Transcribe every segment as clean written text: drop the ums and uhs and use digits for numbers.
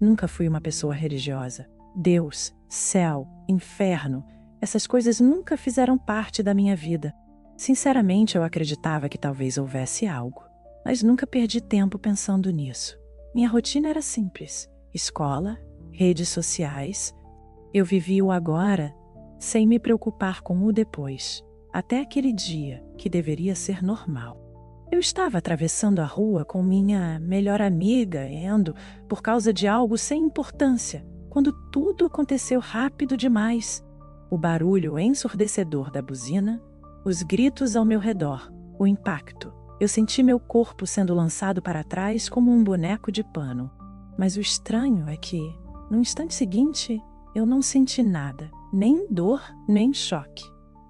Nunca fui uma pessoa religiosa. Deus, céu, inferno, essas coisas nunca fizeram parte da minha vida. Sinceramente, eu acreditava que talvez houvesse algo, mas nunca perdi tempo pensando nisso. Minha rotina era simples: escola, redes sociais. Eu vivia o agora sem me preocupar com o depois, até aquele dia que deveria ser normal. Eu estava atravessando a rua com minha melhor amiga, indo por causa de algo sem importância, quando tudo aconteceu rápido demais. O barulho ensurdecedor da buzina, os gritos ao meu redor, o impacto. Eu senti meu corpo sendo lançado para trás como um boneco de pano. Mas o estranho é que, no instante seguinte, eu não senti nada, nem dor, nem choque.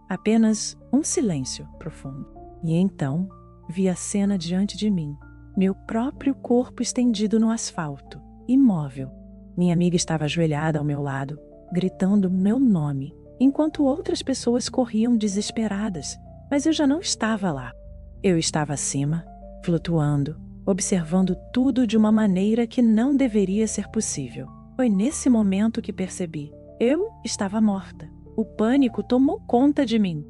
Apenas um silêncio profundo. E então, vi a cena diante de mim, meu próprio corpo estendido no asfalto, imóvel. Minha amiga estava ajoelhada ao meu lado, gritando meu nome, enquanto outras pessoas corriam desesperadas, mas eu já não estava lá. Eu estava acima, flutuando, observando tudo de uma maneira que não deveria ser possível. Foi nesse momento que percebi: eu estava morta. O pânico tomou conta de mim.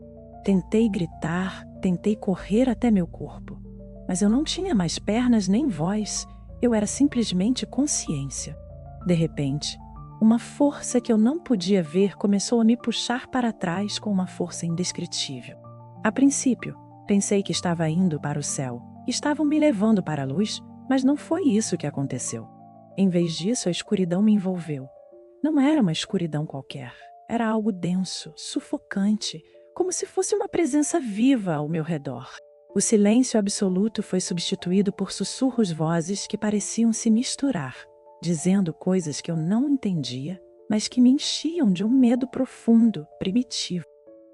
Tentei gritar, tentei correr até meu corpo, mas eu não tinha mais pernas nem voz. Eu era simplesmente consciência. De repente, uma força que eu não podia ver começou a me puxar para trás com uma força indescritível. A princípio, pensei que estava indo para o céu, que estavam me levando para a luz, mas não foi isso que aconteceu. Em vez disso, a escuridão me envolveu. Não era uma escuridão qualquer, era algo denso, sufocante, como se fosse uma presença viva ao meu redor. O silêncio absoluto foi substituído por sussurros vozes que pareciam se misturar, dizendo coisas que eu não entendia, mas que me enchiam de um medo profundo, primitivo.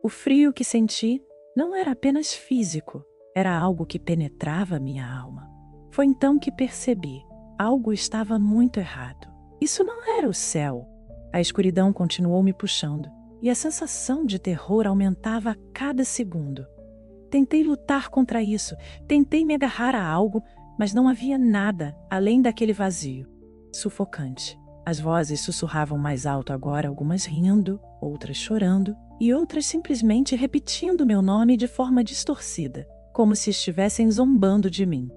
O frio que senti não era apenas físico, era algo que penetrava minha alma. Foi então que percebi: algo estava muito errado. Isso não era o céu. A escuridão continuou me puxando, e a sensação de terror aumentava a cada segundo. Tentei lutar contra isso, tentei me agarrar a algo, mas não havia nada além daquele vazio sufocante. As vozes sussurravam mais alto agora, algumas rindo, outras chorando, e outras simplesmente repetindo meu nome de forma distorcida, como se estivessem zombando de mim.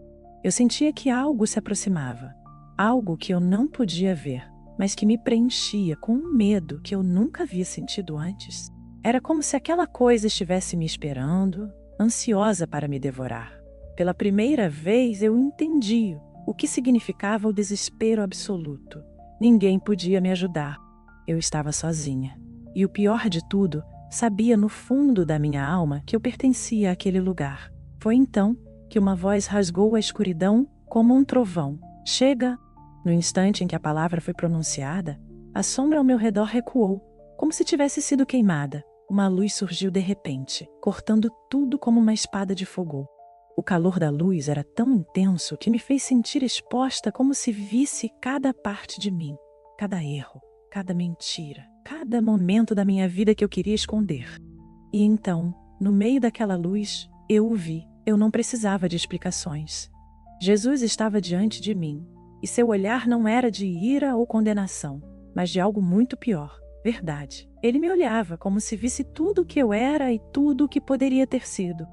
Eu sentia que algo se aproximava, algo que eu não podia ver, mas que me preenchia com um medo que eu nunca havia sentido antes. Era como se aquela coisa estivesse me esperando, ansiosa para me devorar. Pela primeira vez eu entendi o que significava o desespero absoluto. Ninguém podia me ajudar. Eu estava sozinha. E o pior de tudo, sabia no fundo da minha alma que eu pertencia àquele lugar. Foi então que uma voz rasgou a escuridão como um trovão. Chega! No instante em que a palavra foi pronunciada, a sombra ao meu redor recuou, como se tivesse sido queimada. Uma luz surgiu de repente, cortando tudo como uma espada de fogo. O calor da luz era tão intenso que me fez sentir exposta, como se visse cada parte de mim, cada erro, cada mentira, cada momento da minha vida que eu queria esconder. E então, no meio daquela luz, eu o vi. Eu não precisava de explicações. Jesus estava diante de mim, e seu olhar não era de ira ou condenação, mas de algo muito pior: verdade. Ele me olhava como se visse tudo o que eu era e tudo o que poderia ter sido.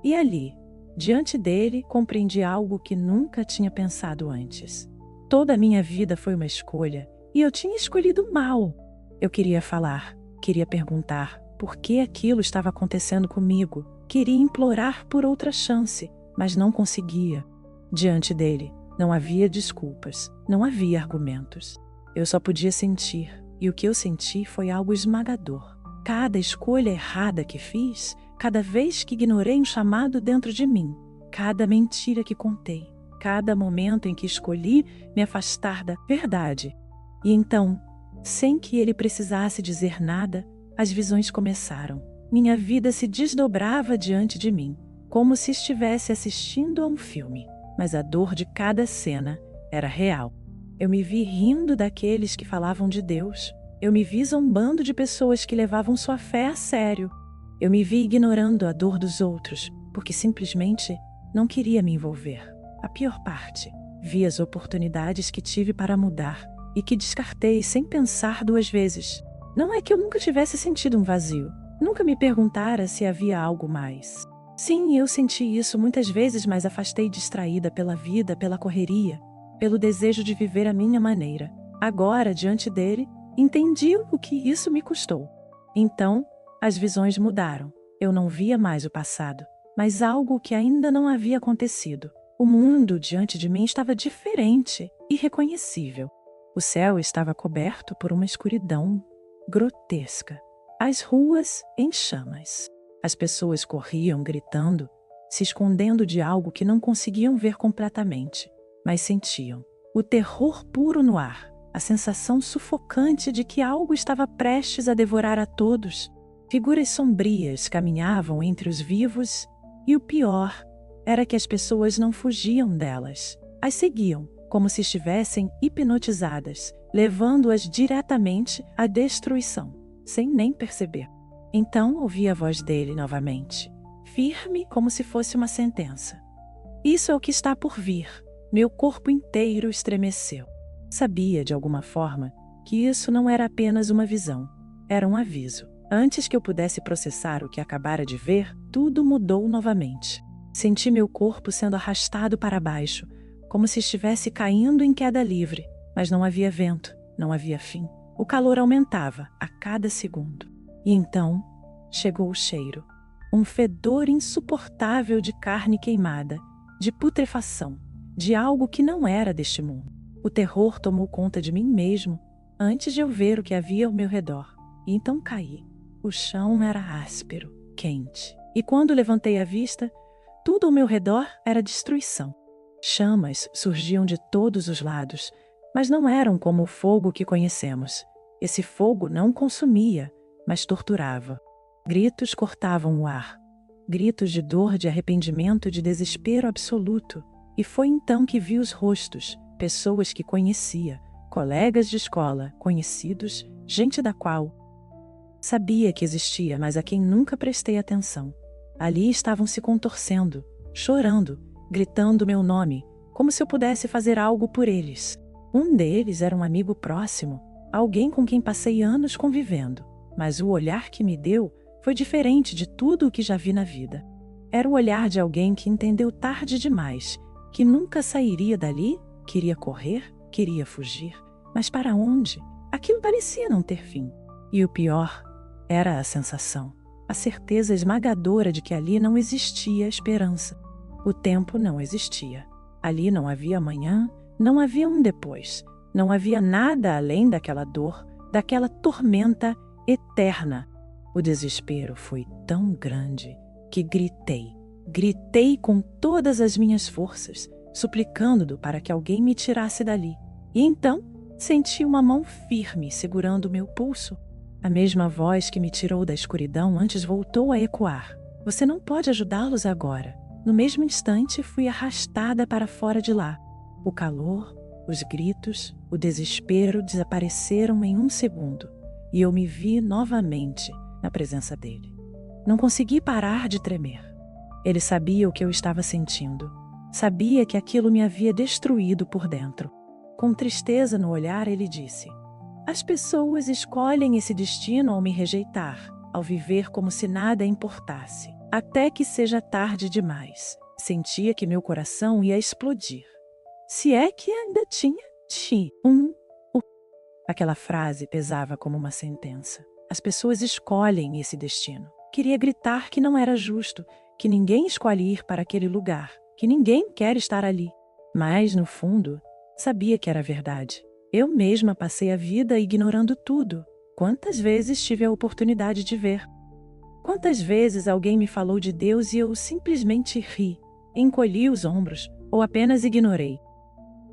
E ali, diante dele, compreendi algo que nunca tinha pensado antes. Toda a minha vida foi uma escolha, e eu tinha escolhido mal. Eu queria falar, queria perguntar por que aquilo estava acontecendo comigo, queria implorar por outra chance, mas não conseguia. Diante dele, não havia desculpas, não havia argumentos. Eu só podia sentir, e o que eu senti foi algo esmagador. Cada escolha errada que fiz, cada vez que ignorei um chamado dentro de mim, cada mentira que contei, cada momento em que escolhi me afastar da verdade. E então, sem que ele precisasse dizer nada, as visões começaram. Minha vida se desdobrava diante de mim, como se estivesse assistindo a um filme, mas a dor de cada cena era real. Eu me vi rindo daqueles que falavam de Deus. Eu me vi zombando de pessoas que levavam sua fé a sério. Eu me vi ignorando a dor dos outros, porque simplesmente não queria me envolver. A pior parte, vi as oportunidades que tive para mudar, e que descartei sem pensar duas vezes. Não é que eu nunca tivesse sentido um vazio, nunca me perguntara se havia algo mais. Sim, eu senti isso muitas vezes, mas afastei distraída pela vida, pela correria, pelo desejo de viver à minha maneira. Agora, diante dele, entendi o que isso me custou. Então, as visões mudaram. Eu não via mais o passado, mas algo que ainda não havia acontecido. O mundo diante de mim estava diferente, irreconhecível. O céu estava coberto por uma escuridão grotesca. As ruas em chamas. As pessoas corriam gritando, se escondendo de algo que não conseguiam ver completamente, mas sentiam. O terror puro no ar, a sensação sufocante de que algo estava prestes a devorar a todos. Figuras sombrias caminhavam entre os vivos e o pior era que as pessoas não fugiam delas. As seguiam, como se estivessem hipnotizadas, levando-as diretamente à destruição, sem nem perceber. Então ouvi a voz dele novamente, firme como se fosse uma sentença. Isso é o que está por vir. Meu corpo inteiro estremeceu. Sabia, de alguma forma, que isso não era apenas uma visão, era um aviso. Antes que eu pudesse processar o que acabara de ver, tudo mudou novamente. Senti meu corpo sendo arrastado para baixo, como se estivesse caindo em queda livre, mas não havia vento, não havia fim. O calor aumentava a cada segundo. E então chegou o cheiro, um fedor insuportável de carne queimada, de putrefação, de algo que não era deste mundo. O terror tomou conta de mim mesmo, antes de eu ver o que havia ao meu redor. E então caí. O chão era áspero, quente. E quando levantei a vista, tudo ao meu redor era destruição. Chamas surgiam de todos os lados, mas não eram como o fogo que conhecemos. Esse fogo não consumia, mas torturava. Gritos cortavam o ar. Gritos de dor, de arrependimento, de desespero absoluto. E foi então que vi os rostos, pessoas que conhecia, colegas de escola, conhecidos, gente da qual sabia que existia, mas a quem nunca prestei atenção. Ali estavam se contorcendo, chorando, gritando meu nome, como se eu pudesse fazer algo por eles. Um deles era um amigo próximo, alguém com quem passei anos convivendo, mas o olhar que me deu foi diferente de tudo o que já vi na vida. Era o olhar de alguém que entendeu tarde demais, que nunca sairia dali, queria correr, queria fugir. Mas para onde? Aquilo parecia não ter fim. E o pior era a sensação, a certeza esmagadora de que ali não existia esperança. O tempo não existia. Ali não havia amanhã, não havia um depois. Não havia nada além daquela dor, daquela tormenta eterna. O desespero foi tão grande que gritei com todas as minhas forças, suplicando-o para que alguém me tirasse dali. E então senti uma mão firme segurando o meu pulso. A mesma voz que me tirou da escuridão antes voltou a ecoar. Você não pode ajudá-los agora. No mesmo instante fui arrastada para fora de lá. O calor, os gritos, o desespero desapareceram em um segundo. E eu me vi novamente na presença dele. Não consegui parar de tremer. Ele sabia o que eu estava sentindo. Sabia que aquilo me havia destruído por dentro. Com tristeza no olhar, ele disse: as pessoas escolhem esse destino ao me rejeitar, ao viver como se nada importasse, até que seja tarde demais. Sentia que meu coração ia explodir. Se é que ainda tinha Aquela frase pesava como uma sentença. As pessoas escolhem esse destino. Queria gritar que não era justo, que ninguém escolhe ir para aquele lugar, que ninguém quer estar ali. Mas, no fundo, sabia que era verdade. Eu mesma passei a vida ignorando tudo. Quantas vezes tive a oportunidade de ver? Quantas vezes alguém me falou de Deus e eu simplesmente ri, encolhi os ombros ou apenas ignorei?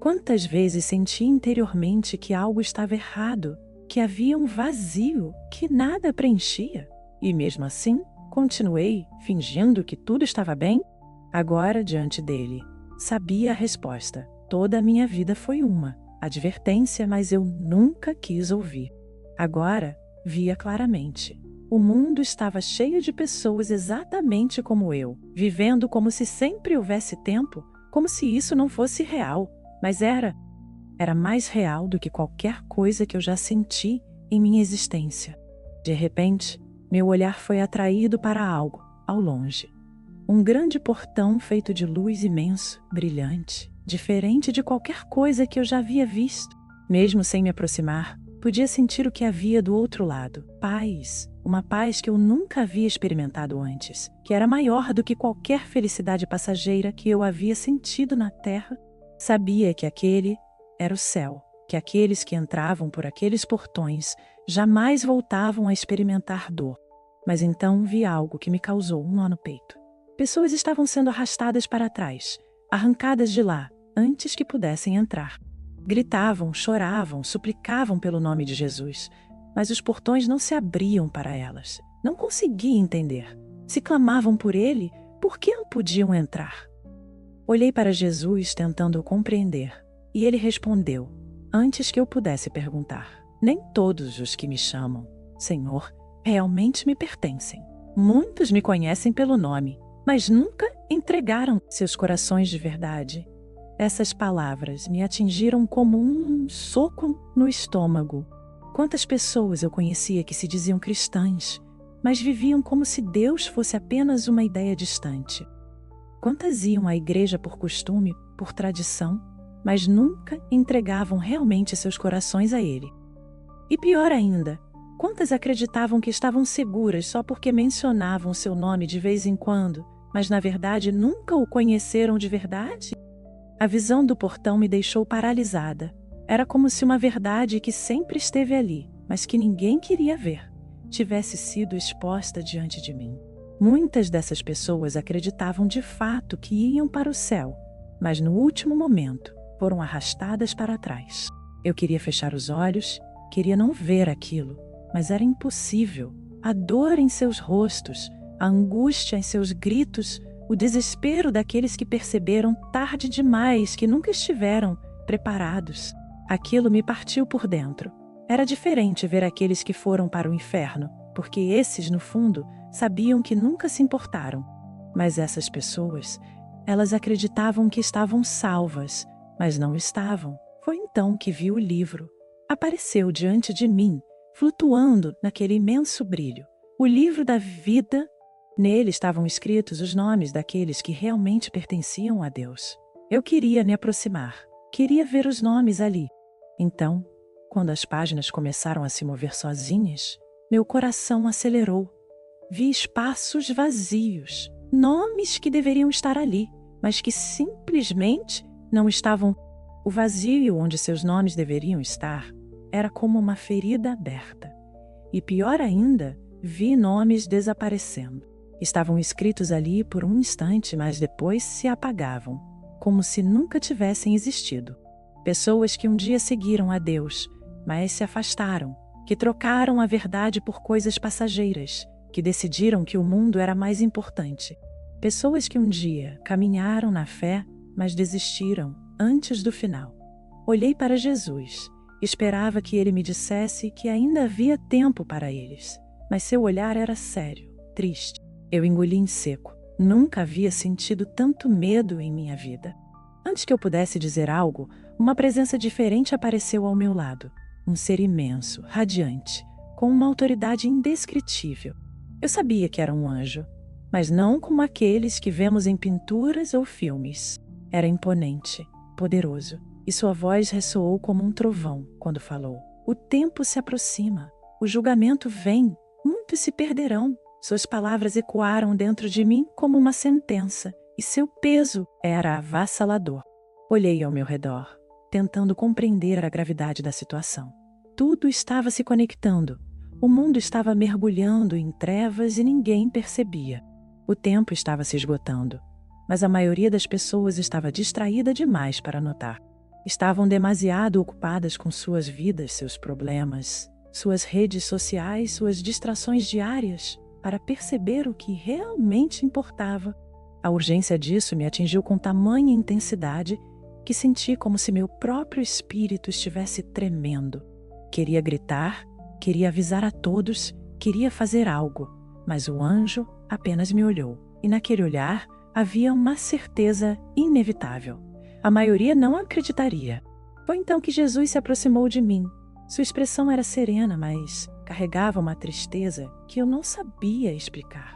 Quantas vezes senti interiormente que algo estava errado, que havia um vazio, que nada preenchia? E mesmo assim, continuei, fingindo que tudo estava bem? Agora, diante dele, sabia a resposta. Toda a minha vida foi uma advertência, mas eu nunca quis ouvir. Agora, via claramente. O mundo estava cheio de pessoas exatamente como eu, vivendo como se sempre houvesse tempo, como se isso não fosse real, mas era. Era mais real do que qualquer coisa que eu já senti em minha existência. De repente, meu olhar foi atraído para algo, ao longe. Um grande portão feito de luz imenso, brilhante, diferente de qualquer coisa que eu já havia visto. Mesmo sem me aproximar, podia sentir o que havia do outro lado. Paz, uma paz que eu nunca havia experimentado antes, que era maior do que qualquer felicidade passageira que eu havia sentido na terra. Sabia que aquele era o céu, que aqueles que entravam por aqueles portões jamais voltavam a experimentar dor. Mas então vi algo que me causou um nó no peito. Pessoas estavam sendo arrastadas para trás, arrancadas de lá, antes que pudessem entrar. Gritavam, choravam, suplicavam pelo nome de Jesus, mas os portões não se abriam para elas. Não conseguia entender. Se clamavam por ele, por que não podiam entrar? Olhei para Jesus tentando compreender, e ele respondeu, antes que eu pudesse perguntar: nem todos os que me chamam Senhor realmente me pertencem. Muitos me conhecem pelo nome, mas nunca entregaram seus corações de verdade. Essas palavras me atingiram como um soco no estômago. Quantas pessoas eu conhecia que se diziam cristãs, mas viviam como se Deus fosse apenas uma ideia distante. Quantas iam à igreja por costume, por tradição, mas nunca entregavam realmente seus corações a Ele. E pior ainda, quantas acreditavam que estavam seguras só porque mencionavam seu nome de vez em quando, mas na verdade nunca o conheceram de verdade? A visão do portão me deixou paralisada. Era como se uma verdade que sempre esteve ali, mas que ninguém queria ver, tivesse sido exposta diante de mim. Muitas dessas pessoas acreditavam de fato que iam para o céu, mas no último momento foram arrastadas para trás. Eu queria fechar os olhos, queria não ver aquilo, mas era impossível. A dor em seus rostos, a angústia em seus gritos, o desespero daqueles que perceberam tarde demais que nunca estiveram preparados. Aquilo me partiu por dentro. Era diferente ver aqueles que foram para o inferno, porque esses, no fundo, sabiam que nunca se importaram. Mas essas pessoas, elas acreditavam que estavam salvas, mas não estavam. Foi então que vi o livro. Apareceu diante de mim, flutuando naquele imenso brilho. O livro da vida. Nele estavam escritos os nomes daqueles que realmente pertenciam a Deus. Eu queria me aproximar, queria ver os nomes ali. Então, quando as páginas começaram a se mover sozinhas, meu coração acelerou. Vi espaços vazios, nomes que deveriam estar ali, mas que simplesmente não estavam. O vazio onde seus nomes deveriam estar era como uma ferida aberta. E pior ainda, vi nomes desaparecendo. Estavam escritos ali por um instante, mas depois se apagavam, como se nunca tivessem existido. Pessoas que um dia seguiram a Deus, mas se afastaram, que trocaram a verdade por coisas passageiras, que decidiram que o mundo era mais importante. Pessoas que um dia caminharam na fé, mas desistiram antes do final. Olhei para Jesus, esperava que ele me dissesse que ainda havia tempo para eles, mas seu olhar era sério, triste. Eu engoli em seco. Nunca havia sentido tanto medo em minha vida. Antes que eu pudesse dizer algo, uma presença diferente apareceu ao meu lado. Um ser imenso, radiante, com uma autoridade indescritível. Eu sabia que era um anjo, mas não como aqueles que vemos em pinturas ou filmes. Era imponente, poderoso, e sua voz ressoou como um trovão quando falou. O tempo se aproxima, o julgamento vem, muitos se perderão. Suas palavras ecoaram dentro de mim como uma sentença, e seu peso era avassalador. Olhei ao meu redor, tentando compreender a gravidade da situação. Tudo estava se conectando. O mundo estava mergulhando em trevas e ninguém percebia. O tempo estava se esgotando, mas a maioria das pessoas estava distraída demais para notar. Estavam demasiado ocupadas com suas vidas, seus problemas, suas redes sociais, suas distrações diárias, para perceber o que realmente importava. A urgência disso me atingiu com tamanha intensidade que senti como se meu próprio espírito estivesse tremendo. Queria gritar, queria avisar a todos, queria fazer algo, mas o anjo apenas me olhou, e naquele olhar havia uma certeza inevitável. A maioria não acreditaria. Foi então que Jesus se aproximou de mim. Sua expressão era serena, mas carregava uma tristeza que eu não sabia explicar.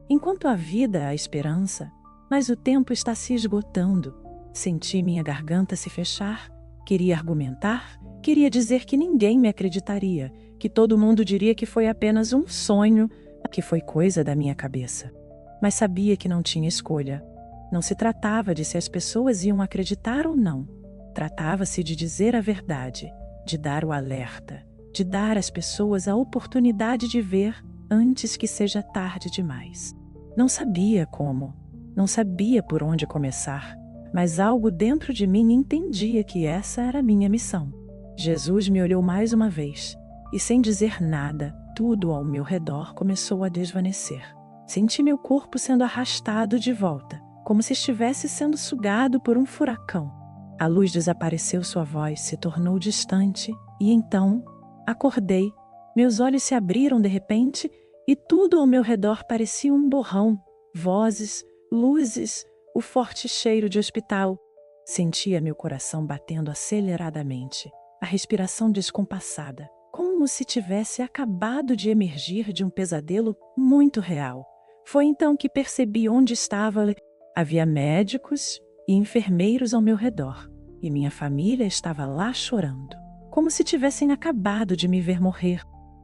Enquanto há vida, há esperança, mas o tempo está se esgotando. Senti minha garganta se fechar. Queria argumentar, queria dizer que ninguém me acreditaria, que todo mundo diria que foi apenas um sonho, que foi coisa da minha cabeça. Mas sabia que não tinha escolha. Não se tratava de se as pessoas iam acreditar ou não. Tratava-se de dizer a verdade, de dar o alerta, de dar às pessoas a oportunidade de ver antes que seja tarde demais. Não sabia como, não sabia por onde começar, mas algo dentro de mim entendia que essa era a minha missão. Jesus me olhou mais uma vez, e sem dizer nada, tudo ao meu redor começou a desvanecer. Senti meu corpo sendo arrastado de volta, como se estivesse sendo sugado por um furacão. A luz desapareceu, sua voz se tornou distante, e então acordei. Meus olhos se abriram de repente, e tudo ao meu redor parecia um borrão. Vozes, luzes, o forte cheiro de hospital. Sentia meu coração batendo aceleradamente, a respiração descompassada, como se tivesse acabado de emergir de um pesadelo muito real. Foi então que percebi onde estava. Havia médicos e enfermeiros ao meu redor, e minha família estava lá chorando, como se tivessem acabado de me ver morrer.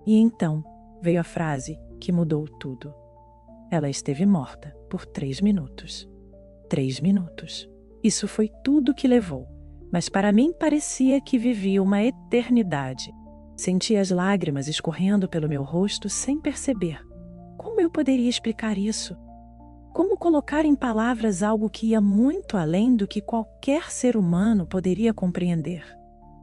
E então veio a frase que mudou tudo. Ela esteve morta por 3 minutos. 3 minutos. Isso foi tudo que levou, mas para mim parecia que vivia uma eternidade. Senti as lágrimas escorrendo pelo meu rosto sem perceber. Como eu poderia explicar isso? Como colocar em palavras algo que ia muito além do que qualquer ser humano poderia compreender?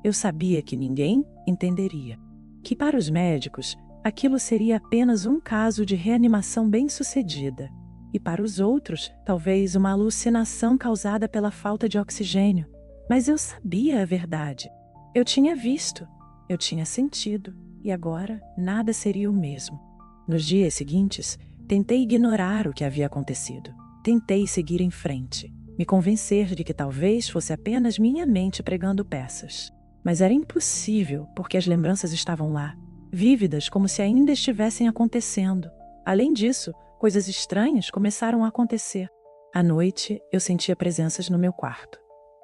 Eu sabia que ninguém entenderia. Que para os médicos, aquilo seria apenas um caso de reanimação bem-sucedida. E para os outros, talvez uma alucinação causada pela falta de oxigênio. Mas eu sabia a verdade. Eu tinha visto, eu tinha sentido, e agora nada seria o mesmo. Nos dias seguintes, tentei ignorar o que havia acontecido. Tentei seguir em frente, me convencer de que talvez fosse apenas minha mente pregando peças. Mas era impossível, porque as lembranças estavam lá, vívidas como se ainda estivessem acontecendo. Além disso, coisas estranhas começaram a acontecer. À noite, eu sentia presenças no meu quarto.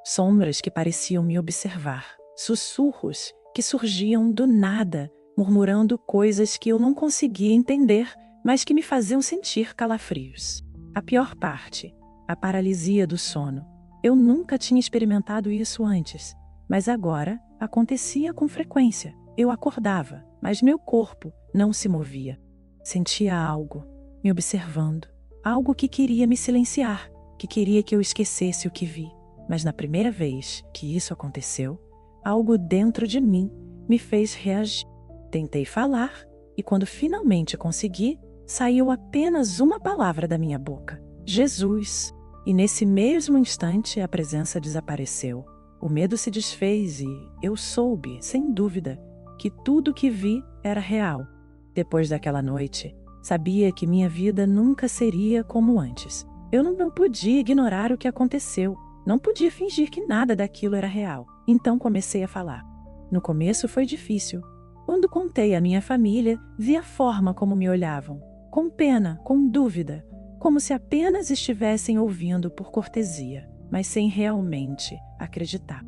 Sombras que pareciam me observar. Sussurros que surgiam do nada, murmurando coisas que eu não conseguia entender, mas que me faziam sentir calafrios. A pior parte, a paralisia do sono. Eu nunca tinha experimentado isso antes, mas agora acontecia com frequência. Eu acordava, mas meu corpo não se movia. Sentia algo me observando, algo que queria me silenciar, que queria que eu esquecesse o que vi. Mas na primeira vez que isso aconteceu, algo dentro de mim me fez reagir. Tentei falar, e quando finalmente consegui, saiu apenas uma palavra da minha boca: Jesus. E nesse mesmo instante a presença desapareceu. O medo se desfez e eu soube, sem dúvida, que tudo que vi era real. Depois daquela noite, sabia que minha vida nunca seria como antes. Eu não podia ignorar o que aconteceu. Não podia fingir que nada daquilo era real. Então comecei a falar. No começo foi difícil. Quando contei à minha família, vi a forma como me olhavam. Com pena, com dúvida. Como se apenas estivessem ouvindo por cortesia, mas sem realmente acreditar.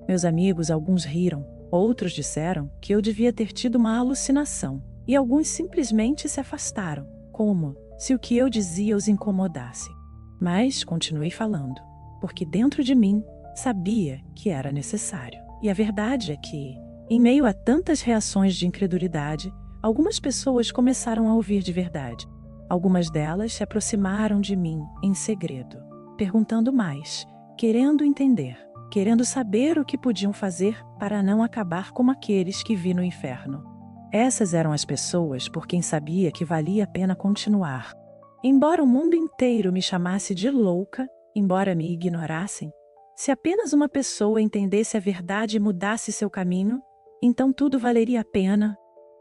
Meus amigos, alguns riram. Outros disseram que eu devia ter tido uma alucinação. E alguns simplesmente se afastaram, como se o que eu dizia os incomodasse. Mas continuei falando, porque dentro de mim sabia que era necessário. E a verdade é que, em meio a tantas reações de incredulidade, algumas pessoas começaram a ouvir de verdade. Algumas delas se aproximaram de mim em segredo, perguntando mais, querendo entender, querendo saber o que podiam fazer para não acabar como aqueles que vi no inferno. Essas eram as pessoas por quem sabia que valia a pena continuar. Embora o mundo inteiro me chamasse de louca, embora me ignorassem, se apenas uma pessoa entendesse a verdade e mudasse seu caminho, então tudo valeria a pena.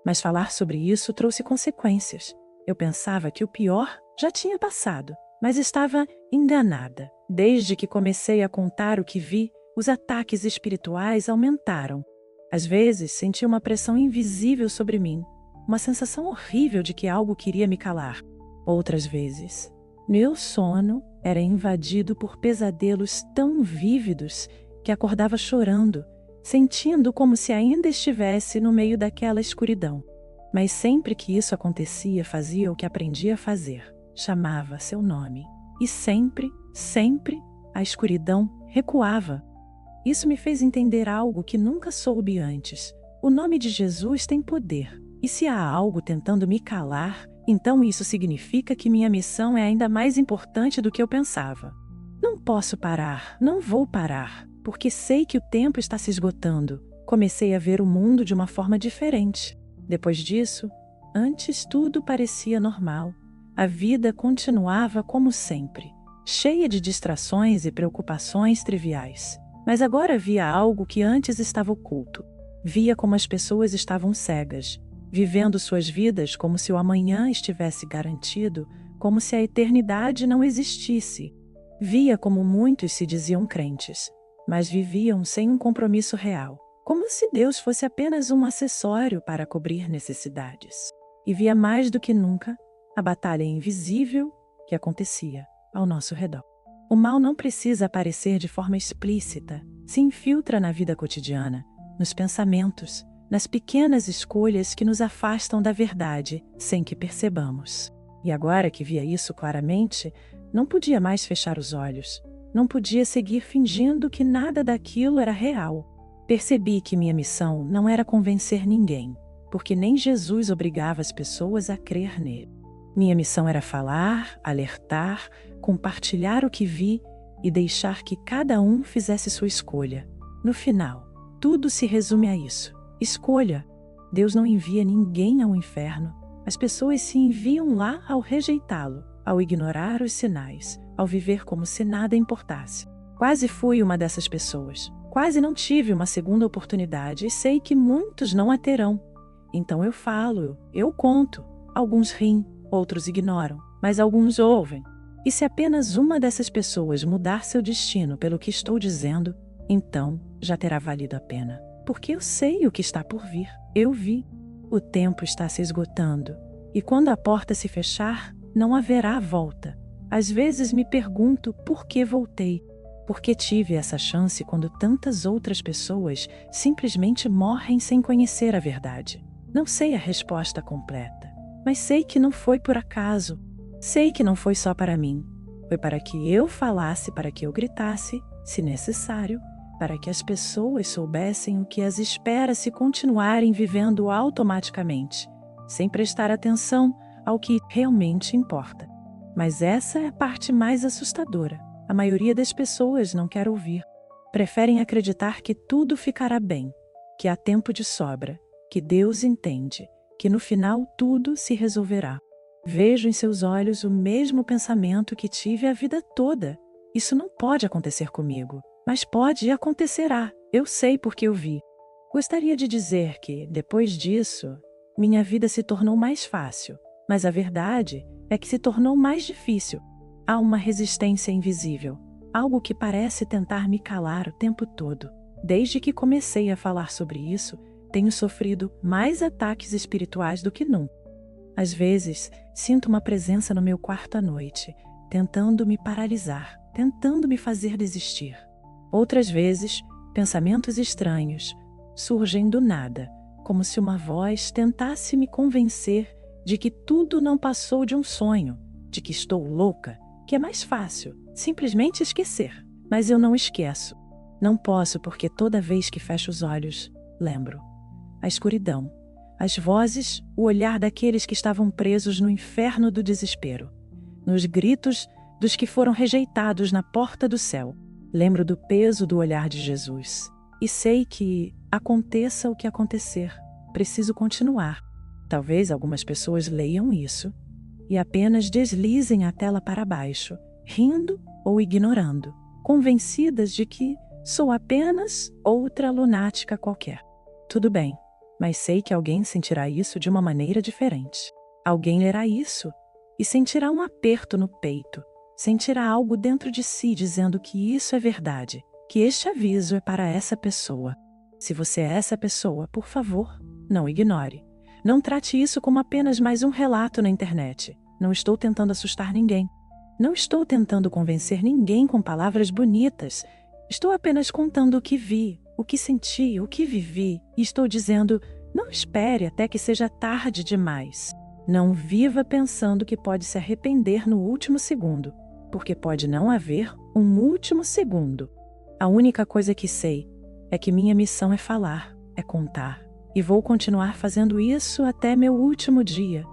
Mas falar sobre isso trouxe consequências. Eu pensava que o pior já tinha passado, mas estava enganada. Desde que comecei a contar o que vi, Os ataques espirituais aumentaram. Às vezes, senti uma pressão invisível sobre mim, uma sensação horrível de que algo queria me calar. Outras vezes, meu sono era invadido por pesadelos tão vívidos que acordava chorando, sentindo como se ainda estivesse no meio daquela escuridão. Mas sempre que isso acontecia, fazia o que aprendi a fazer. Chamava seu nome. E sempre, sempre, a escuridão recuava. Isso me fez entender algo que nunca soube antes. O nome de Jesus tem poder. E se há algo tentando me calar, então isso significa que minha missão é ainda mais importante do que eu pensava. Não posso parar, não vou parar, porque sei que o tempo está se esgotando. Comecei a ver o mundo de uma forma diferente. Depois disso, antes tudo parecia normal. A vida continuava como sempre, cheia de distrações e preocupações triviais. Mas agora via algo que antes estava oculto. Via como as pessoas estavam cegas, vivendo suas vidas como se o amanhã estivesse garantido, como se a eternidade não existisse. Via como muitos se diziam crentes, mas viviam sem um compromisso real, como se Deus fosse apenas um acessório para cobrir necessidades. E via mais do que nunca a batalha invisível que acontecia ao nosso redor. O mal não precisa aparecer de forma explícita, se infiltra na vida cotidiana, nos pensamentos, nas pequenas escolhas que nos afastam da verdade sem que percebamos. E agora que via isso claramente, não podia mais fechar os olhos, não podia seguir fingindo que nada daquilo era real. Percebi que minha missão não era convencer ninguém, porque nem Jesus obrigava as pessoas a crer nele. Minha missão era falar, alertar, compartilhar o que vi e deixar que cada um fizesse sua escolha. No final, tudo se resume a isso. Escolha. Deus não envia ninguém ao inferno. As pessoas se enviam lá ao rejeitá-lo, ao ignorar os sinais, ao viver como se nada importasse. Quase fui uma dessas pessoas. Quase não tive uma segunda oportunidade e sei que muitos não a terão. Então eu falo, eu conto. Alguns riem, outros ignoram, mas alguns ouvem. E se apenas uma dessas pessoas mudar seu destino pelo que estou dizendo, então já terá valido a pena. Porque eu sei o que está por vir. Eu vi. O tempo está se esgotando. E quando a porta se fechar, não haverá volta. Às vezes me pergunto por que voltei. Por que tive essa chance quando tantas outras pessoas simplesmente morrem sem conhecer a verdade? Não sei a resposta completa, mas sei que não foi por acaso. Sei que não foi só para mim. Foi para que eu falasse, para que eu gritasse, se necessário, para que as pessoas soubessem o que as espera se continuarem vivendo automaticamente, sem prestar atenção ao que realmente importa. Mas essa é a parte mais assustadora. A maioria das pessoas não quer ouvir. Preferem acreditar que tudo ficará bem, que há tempo de sobra, que Deus entende, que no final tudo se resolverá. Vejo em seus olhos o mesmo pensamento que tive a vida toda. Isso não pode acontecer comigo, mas pode e acontecerá. Eu sei porque eu vi. Gostaria de dizer que, depois disso, minha vida se tornou mais fácil, mas a verdade é que se tornou mais difícil. Há uma resistência invisível, algo que parece tentar me calar o tempo todo. Desde que comecei a falar sobre isso, tenho sofrido mais ataques espirituais do que nunca. Às vezes, sinto uma presença no meu quarto à noite, tentando me paralisar, tentando me fazer desistir. Outras vezes, pensamentos estranhos surgem do nada, como se uma voz tentasse me convencer de que tudo não passou de um sonho, de que estou louca, que é mais fácil simplesmente esquecer. Mas eu não esqueço. Não posso porque toda vez que fecho os olhos, lembro. A escuridão, as vozes, o olhar daqueles que estavam presos no inferno do desespero, nos gritos dos que foram rejeitados na porta do céu. Lembro do peso do olhar de Jesus. E sei que, aconteça o que acontecer, preciso continuar. Talvez algumas pessoas leiam isso e apenas deslizem a tela para baixo, rindo ou ignorando, convencidas de que sou apenas outra lunática qualquer. Tudo bem, mas sei que alguém sentirá isso de uma maneira diferente. Alguém lerá isso e sentirá um aperto no peito, sentirá algo dentro de si dizendo que isso é verdade, que este aviso é para essa pessoa. Se você é essa pessoa, por favor, não ignore. Não trate isso como apenas mais um relato na internet. Não estou tentando assustar ninguém. Não estou tentando convencer ninguém com palavras bonitas. Estou apenas contando o que vi, o que senti, o que vivi, e estou dizendo: não espere até que seja tarde demais. Não viva pensando que pode se arrepender no último segundo, porque pode não haver um último segundo. A única coisa que sei é que minha missão é falar, é contar, e vou continuar fazendo isso até meu último dia,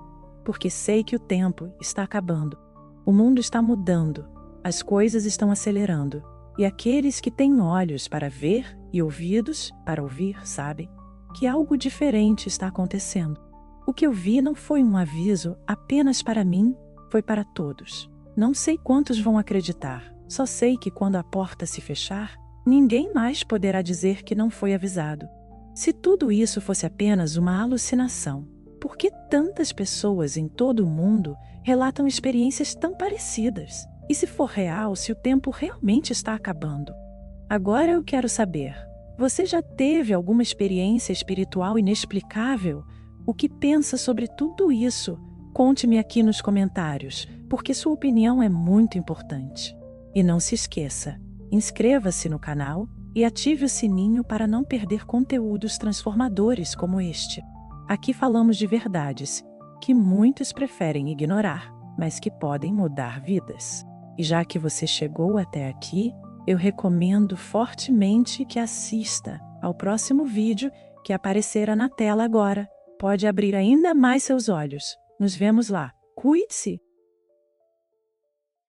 porque sei que o tempo está acabando. O mundo está mudando, as coisas estão acelerando, e aqueles que têm olhos para ver e ouvidos para ouvir sabem que algo diferente está acontecendo. O que eu vi não foi um aviso apenas para mim, foi para todos. Não sei quantos vão acreditar, só sei que quando a porta se fechar, ninguém mais poderá dizer que não foi avisado. Se tudo isso fosse apenas uma alucinação, por que tantas pessoas em todo o mundo relatam experiências tão parecidas? E se for real, se o tempo realmente está acabando? Agora eu quero saber, você já teve alguma experiência espiritual inexplicável? O que pensa sobre tudo isso? Conte-me aqui nos comentários, porque sua opinião é muito importante. E não se esqueça, inscreva-se no canal e ative o sininho para não perder conteúdos transformadores como este. Aqui falamos de verdades que muitos preferem ignorar, mas que podem mudar vidas. E já que você chegou até aqui, eu recomendo fortemente que assista ao próximo vídeo que aparecerá na tela agora. Pode abrir ainda mais seus olhos. Nos vemos lá. Cuide-se!